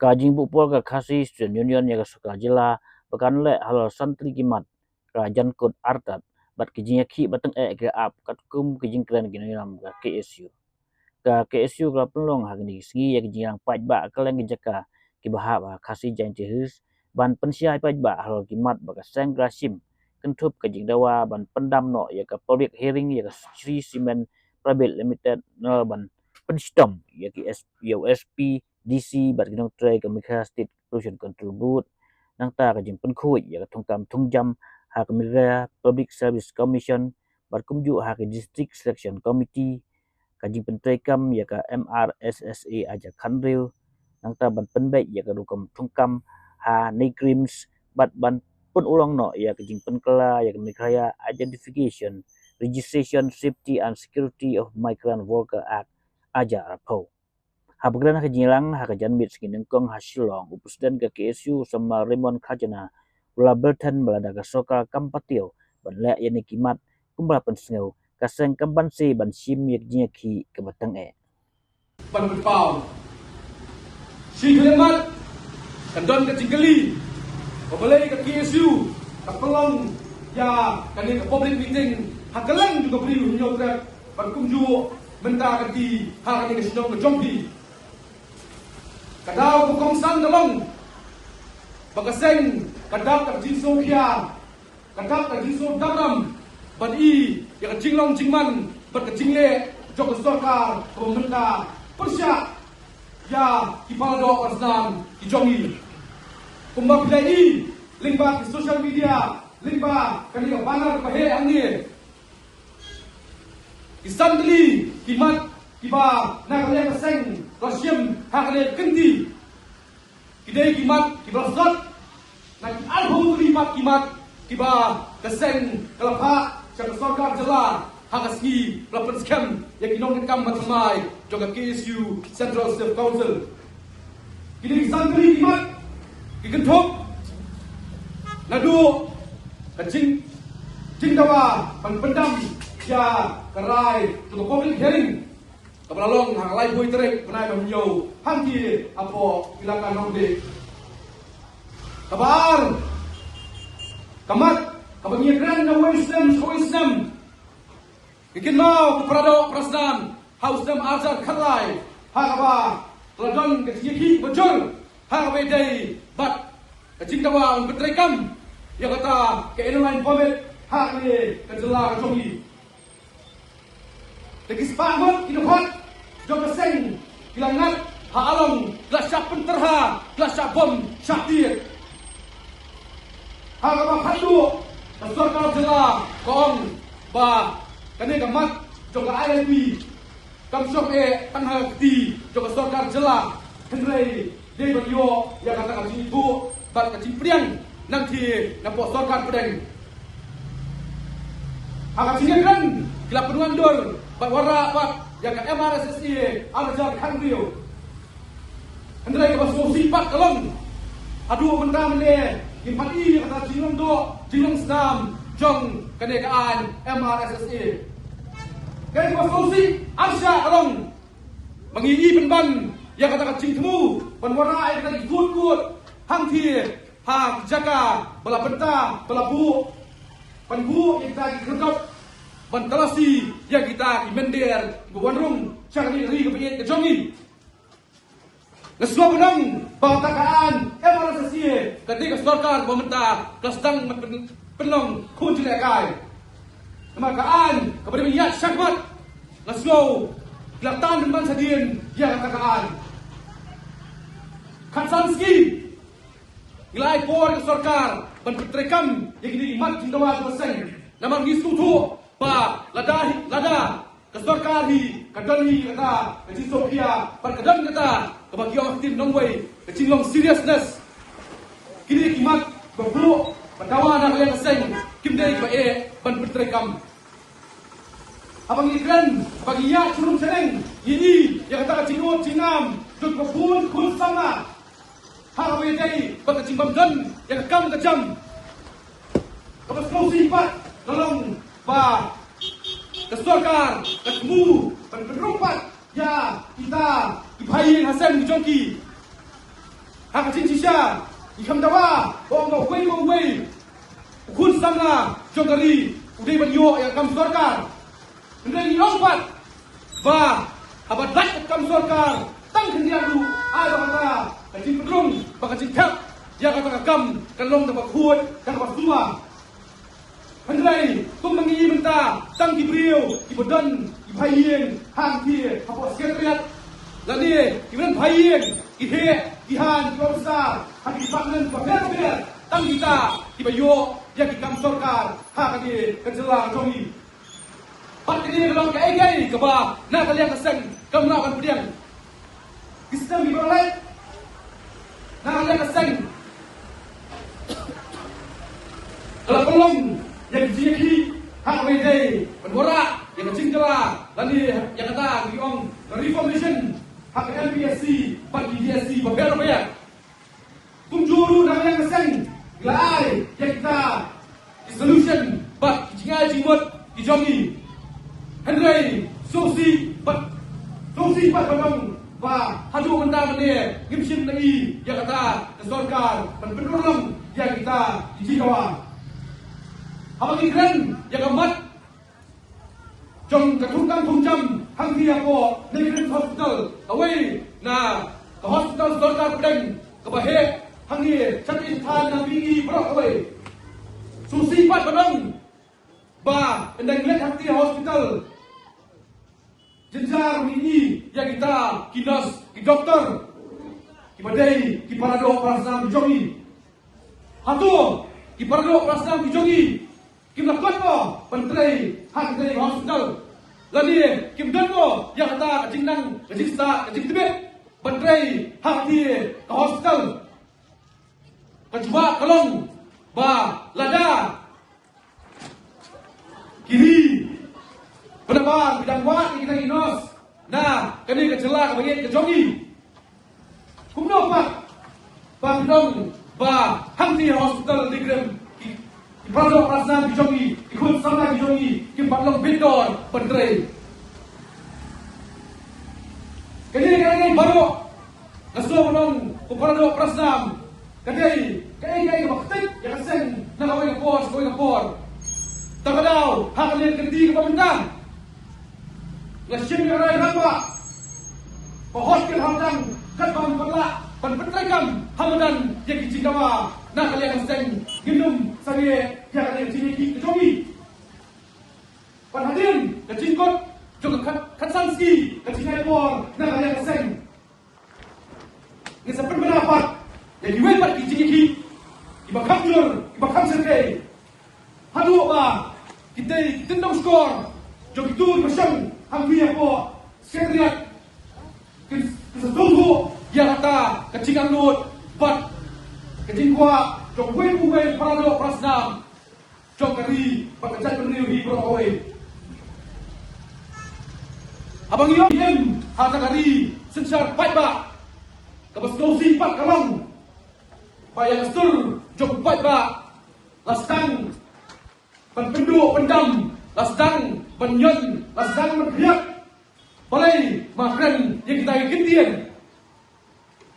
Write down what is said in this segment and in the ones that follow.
Kajing bukpol ka khasi student union ya suka jela bakan le halal santri kimat rajan kod artat bat kijing ki batang ke ap kat kum kijing kren gini ram ka KSU ka pelong hagni singi ya kijing yang paj ba kaleng jaka ki bahap khasi jain tehus ban pensiai paj ba halal kimat baka seng grasim kentup kijing dawa ban pendam no ya ka public hearing ya ka Sri Cement Private Limited no ban penstom ya ki USP DC bat ginong tray ka Mikha State Pollution Control Board nang ta ka jing penkhui ya ka thongkam thongjam ha ka Mikha Public Service Commission bat kumju ha ka District Selection Committee ka jing pentray kam ya ka MRSSA aja khanreu nang ta ban penbai ya ka rukam thongkam ha negrims bat ban pun ulang no ya ka jing penkala ya ka Mikha Identification Registration Safety and Security of Migrant Worker Act aja rapau habagran ha jilang ha janbit skin kong hasilong upusdan ka KSU sama Raymond Khajana ula Bertan balada ka soka kampatio banla yani kimat kumbala pensengau kaseng kambansi ban sim yak jinya ki ke batang ban berpau si kelemat kandon ke jingkeli balai ke KSU kapelong ya kani ke public meeting hakalang juga beri nyotret ban kumju benta kati ha kani ke sinong ke jompi kadau kongsan dalong bagaseng kadap ka jinso khia kadap ka jinso daram ban i ya ka jinglong jingman bat ka jingle jok sarkar pemerintah persya ya kipala do persnan ki jongi kumba pilai lingba ki social media lingba kani ka banar ka he angni isandli kimat kiba na kale ka seng rasim ha kale kendi kidai kimat kiba zat na ki alhum lipat kimat kiba ka seng kalapa sa sarkar jala hakaski pelapan scam yang kinong kam matamai juga KSU Central Staff Council kini santri kimat kigentok nadu kacing dawa pendam ya kerai untuk public hearing kabalalong hangalai boy terek penai bamyo hangki apo ilakan nongde kabar kamat kabangyeran na wisdom ikin mau keprado prasdan hausdam azar khalai hakaba ladon keciki bejol hakabe dai bat kecingdawa betrekam ya kata ke online pamit hakne kejela jogi Tegis pangot kinuhot jog seng kilangat ha along glasya penterha glasya bom syaktir hakaba khandu kasarkar jela kong ba kani kamat joga ILP kam sok tanha kti joga sarkar jela henrei de bagyo ya kata kaji ibu bat kaji priang nanti nampo sarkar pedeng haka singekan kila penuan dor bat wara bat ya ka MRSSA arjar khanrio henrei ka baso sifat kalong adu mentam le impati kata jinglong do jinglong snam jong kenekaan MRSSA kaya di solusi Arsya kalong mengii penban yang kata kacing temu penwarna air kata ikut hangti ha jaka bala benta bala bu penbu yang kita kerkap bentalasi yang kita imender buwanrung cari ri kepengin kejongi Nesua benang bangtakaan MRSSA ketika sarkar pemerintah sedang penong kun jilekai kemakaan kepada minyak syakmat ngasau kelatan dan sadien yang katakan Katsanski nilai por ke sarkar ban petrekam yang ini imat jindawa perseng nama ngisu tu ba lada ke sarkar hi kadani kata kecil Sofia par kadan kata kebagi orang tin nongway kecil long seriousness kini imat berburuk pendawa nak yang seng kimdai ke ban petrekam abang ikran bagi ya curung seneng ini yang kata cingut cinam jut kebun kun sama harawe jadi bagi cimbam dan yang kam kejam kepas kau sifat tolong ba kesorkar, ketemu, berempat, ya kita ibayin Hasan Jongki, hak jin sisa, ikam dawa, bong wei, kun sana, jongkari, udah banyo yang kam sorkar, menjadi empat, bah, abad dak kam sorkar, tang kendian lu, ada kata, kajin pedrung, bakajin kap, ya kata kam, kalong dapat kuat, kan dapat tua. Hendrai, tung mengi mentah, tang Gibril, Ibadan, Ibayin, Hang Kie, Kapos Sekretariat, Ladi, Ibadan Bayin, Ihe, Gihan, Kibabsa, Hang Kipangan, Kibaber, tang kita, Kibayo, yang kita sorkar, Hang Kie, Kenjelang, Jongi. Pat kini dalam keegai, keba, nak kalian keseng, kamu nak akan pediang. Kita Ibadan, nak kalian keseng. Kalau pelong, yang jiki hak wedai menwara yang cingkala lani yang kata giong reformation hak MPSC bagi DSC beberapa ya tunjuru nama yang keseng gelai yang kita solution bak jingai jimut dijongi Henry sosi bat bang ba hadu mentah mene ngimsin lagi yang kata kesorkar penurung yang kita dijikawa Abang keren yang amat jom ketukang tunjam hang dia ko negeri hospital away na ke hospital sorkar pedang ke bahe hang dia cari than yang tinggi berok away susi pat pedang ba endang lihat hang dia hospital jenjar ini yang kita kinas ki dokter ki badai ki parado prasam jogi hatu ki parado prasam jogi Kim lakukan ko, penteri hak dari hospital. Lalu Kim dan ko yang kata kajing nang, kajing tibet, penteri hak di ke hospital. Kecuba kelong, ba lada, kiri, penerbang bidang wat kita inos. Nah, kini kecela kebagian kejongi. Kumno pak bidang ba hak di hospital di Grem. Produk rasa bijongi, ikut sama bijongi, kimpatlong bidor, penteri. Kini baru, nasuh menong, produk prasam. Kini baktik, yang sen, nakawai ngapor. Takadaw, hak kalian kendi ke pemerintah. Ngasih yang rai hamba. Pahoskin hamdang, katbang perlak, penpetrikam, hamadan, yang kicikawa. Nah kalian sedang gendum saya yang kalian sini kejogi. Panhadirin kecingkot juga katsanski kecingapor. Nah kalian sedang ngesapen pendapat yang diwetpat kiciki ibakam jur ibakam serkei. Hadu ba kita tendang skor jog itu bersang hambi apa sekretariat kesetunggu yang kata kecingan lut bat kecing kuat, jom wei parado prasnam, jom kari pekerjaan peneriu di Broadway. Abang iyo diem hata kari sensar pai ba, kabas dosi pat kalong, bayang stur jom pai ba, lastang penpendu pendam, lastang penyon, lastang menriak, balai makren yang kita ingin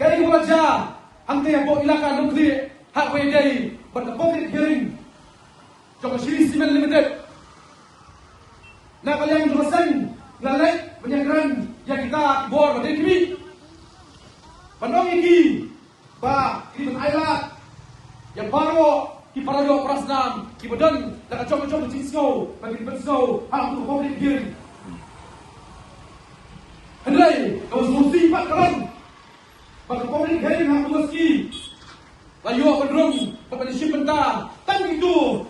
kaya raja. Angka yang bawa ilakan nukli hak wedai pada public hearing jom Shiri Cement Limited. Nah kalian jelasin ngalai penyanggaran yang kita bor dari kami. Pandang iki ba ini ailat yang baru ki parado prasnam ki badan nak coba cinsau bagi pensau hak untuk public hearing. Hendai kau solusi pak kalam. Bagi public hearing hak meski layu pedrung pepenisi mentah tan itu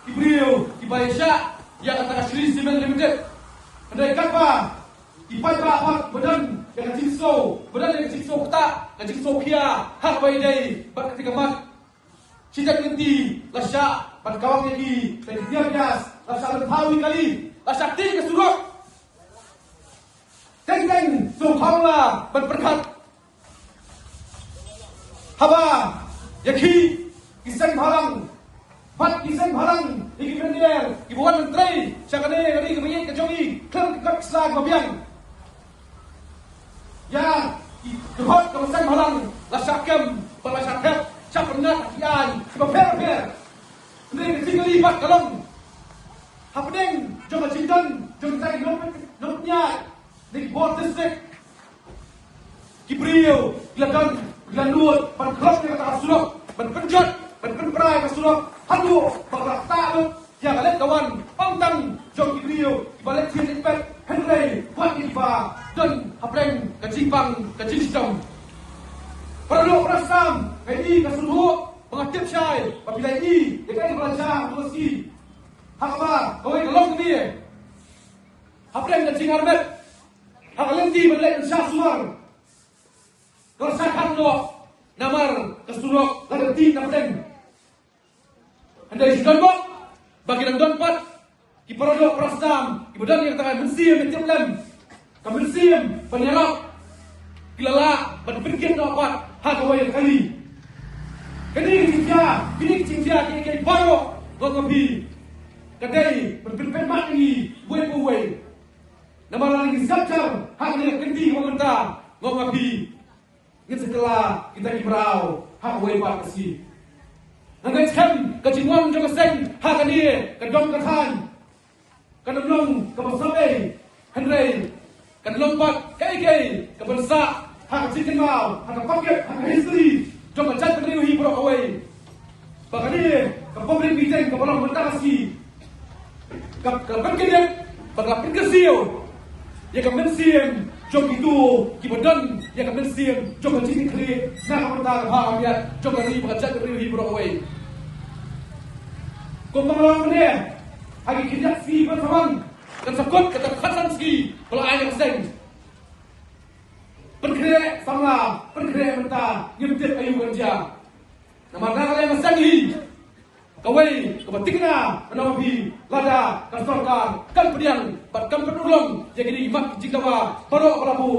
Gibril Ibaisha yang kata Shiri Cement Limited andai kapa ipai ba badan yang cinsau badan yang cinsau kata cinsau kia hak baidai bar ketika mat cita kenti lasya pada kawang lagi dari tiagas lasya lentawi kali lasya ti kesurut teng so kaulah berberkat haba yaki kisang halang pat kisang halang iki pendier ibuan menteri sakane ngari Bang Babiang. Ya, Tuhot kawasan Malang, Lasakem, Balasaket, Capenat, Kian, Sebaper, Ini tinggal libat kalong. Happening, Jom Cintan, Jom Tari Nopnya, di Bord District. Kibriyo, Gilakan, Gilanduot, Ban Klop yang kata Surok, Ban Penjat, Ban Penperai ke Surok, Handu, Bakrak Ta'lut, yang alet kawan, Pangtang, Jom Kibriyo, Balik Tien Impet, Henry, Kuat Iba, dan Hapleng, Kajipang, Kajistam. Perlu Prasam, KI, Kasuruh, Pengatip Syai, Apabila I, Dekai Belajar, Meski, Hakaba, Kawai Kalong Kini, Hapleng, Kajing Armet, Hakalenti, Balik Syah Suar, Kersakan lo, Namar, Kesurok, Laganti, Napdeng. Andai sudah bok, bagi dan donpat, Kiparodok Prasam, Kibadan yang tengah mensim, Mencemlem, Kamersim, Penyerok, Kilala, Berpikir dapat, Hakawai kali. Kini cincia, kini Barok, Gogopi, Kadai, Berpikir mati, Buai-buai. Nama lagi Zakar, Hakawai Kendi, Ngomenta, Ngogopi. Ini setelah kita kibrau, hak wajib kasih. Nanti cem, kecimuan juga seng, hak dia, kedong ketan, kedong kebesaran, Henry, kedong kai, kebersa, hak cikin mau, hak paket, hak history, jom cat peneriuhi pro away. Bahkan dia, kepublik meeting, kebelang mentasi, keberkedek, bakal perkesiu, ya kemensian. Jom itu, kibadan yang akan siang, jom kecil kiri, nak mentang hak ambiat, jom kali berkat kiri hibur away. Kumpang dia, hari kerja si bersama, dan sekut kata khasan ski, kalau ayam seng. Perkere sama, perkere mentah, nyemtir ayu kerja. Nama nama yang sengi, kawai, kebatikna, menawapi, lada, kastorkan, kan pediang, batkan penulung, jadi ini mak jikawa, barok pelabu.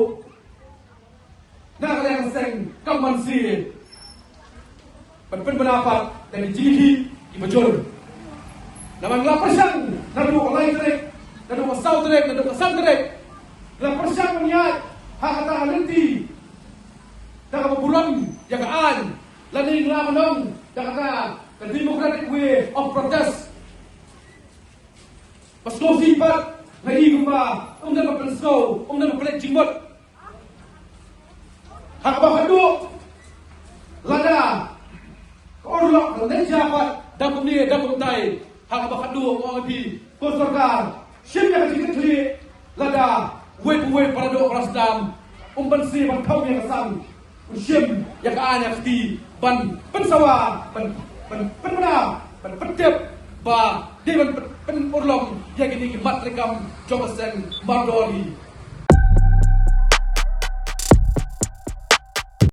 Nama yang seng, kaman si, pendapat, dan dijilihi, dibajul. Nama ngelapasan, nadu olay terek, nadu kasau terek, nadu kasam terek. Ngelapasan menyiat, hak kata halenti, dan kebulan, jagaan, lani ngelamanong, dan kata, the democratic way of protest. Paslo sipat, nagigumba, na mapansko, na mapalit jimot. Hakabahado, lada, kaorlok, lanay siyapat, dapat niya, dapat tayo. Hakabahado, mga api, konsorkar, siyempre kachikatli, lada, way parado krasdam, umbansi, pagkaw niya kasang, siyem, yakaan niya kati, ban, pansawa, penmenang, penpetip, ba, di penurlong, yang ini mat rekam, jomasen, mardoli.